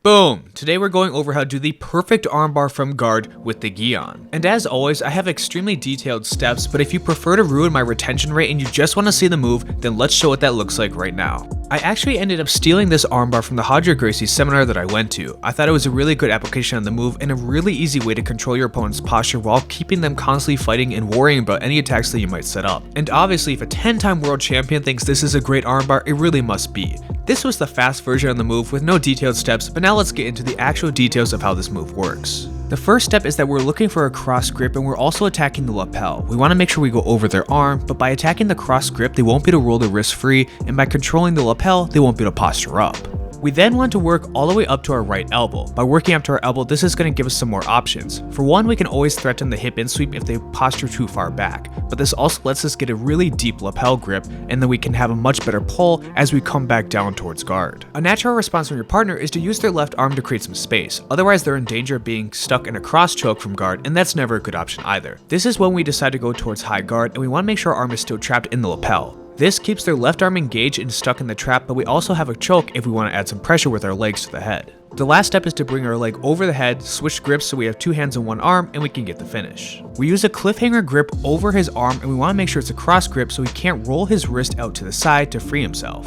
Boom! Today we're going over how to do the perfect armbar from guard with the gi on. And as always, I have extremely detailed steps, but if you prefer to ruin my retention rate and you just want to see the move, then let's show what that looks like right now. I actually ended up stealing this armbar from the Roger Gracie seminar that I went to. I thought it was a really good application on the move and a really easy way to control your opponent's posture while keeping them constantly fighting and worrying about any attacks that you might set up. And obviously, if a 10-time world champion thinks this is a great armbar, it really must be. This was the fast version of the move with no detailed steps, but now let's get into the actual details of how this move works. The first step is that we're looking for a cross grip and we're also attacking the lapel. We want to make sure we go over their arm, but by attacking the cross grip, they won't be able to roll their wrist free, and by controlling the lapel, they won't be able to posture up. We then want to work all the way up to our right elbow. By working up to our elbow, this is going to give us some more options. For one, we can always threaten the hip in sweep if they posture too far back, but this also lets us get a really deep lapel grip, and then we can have a much better pull as we come back down towards guard. A natural response from your partner is to use their left arm to create some space, otherwise they're in danger of being stuck in a cross choke from guard, and that's never a good option either. This is when we decide to go towards high guard, and we want to make sure our arm is still trapped in the lapel. This keeps their left arm engaged and stuck in the trap, but we also have a choke if we want to add some pressure with our legs to the head. The last step is to bring our leg over the head, switch grips so we have two hands and one arm, and we can get the finish. We use a cliffhanger grip over his arm, and we want to make sure it's a cross grip so he can't roll his wrist out to the side to free himself.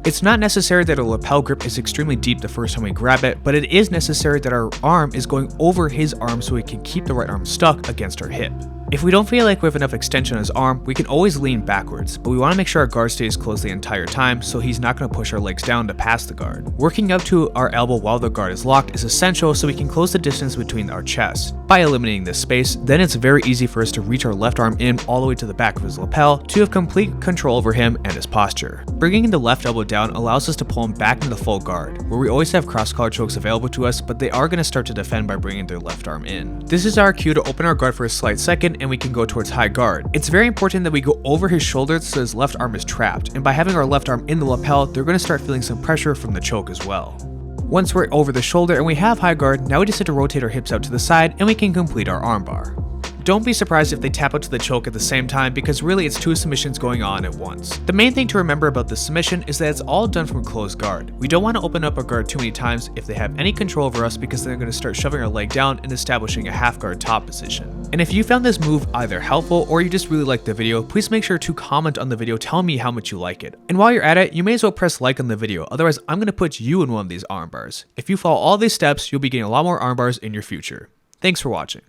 It's not necessary that a lapel grip is extremely deep the first time we grab it, but it is necessary that our arm is going over his arm so we can keep the right arm stuck against our hip. If we don't feel like we have enough extension on his arm, we can always lean backwards, but we want to make sure our guard stays closed the entire time so he's not going to push our legs down to pass the guard. Working up to our elbow while the guard is locked is essential so we can close the distance between our chests. By eliminating this space, then it's very easy for us to reach our left arm in all the way to the back of his lapel to have complete control over him and his posture. Bringing the left elbow down allows us to pull him back into full guard, where we always have cross collar chokes available to us, but they are going to start to defend by bringing their left arm in. This is our cue to open our guard for a slight second, and we can go towards high guard. It's very important that we go over his shoulders so his left arm is trapped, and by having our left arm in the lapel, they're going to start feeling some pressure from the choke as well. Once we're over the shoulder and we have high guard, now we just have to rotate our hips out to the side and we can complete our armbar. Don't be surprised if they tap out to the choke at the same time, because really it's two submissions going on at once. The main thing to remember about this submission is that it's all done from closed guard. We don't want to open up our guard too many times if they have any control over us, because they're going to start shoving our leg down and establishing a half guard top position. And if you found this move either helpful or you just really liked the video, please make sure to comment on the video telling me how much you like it. And while you're at it, you may as well press like on the video, otherwise I'm going to put you in one of these arm bars. If you follow all these steps, you'll be getting a lot more arm bars in your future. Thanks for watching.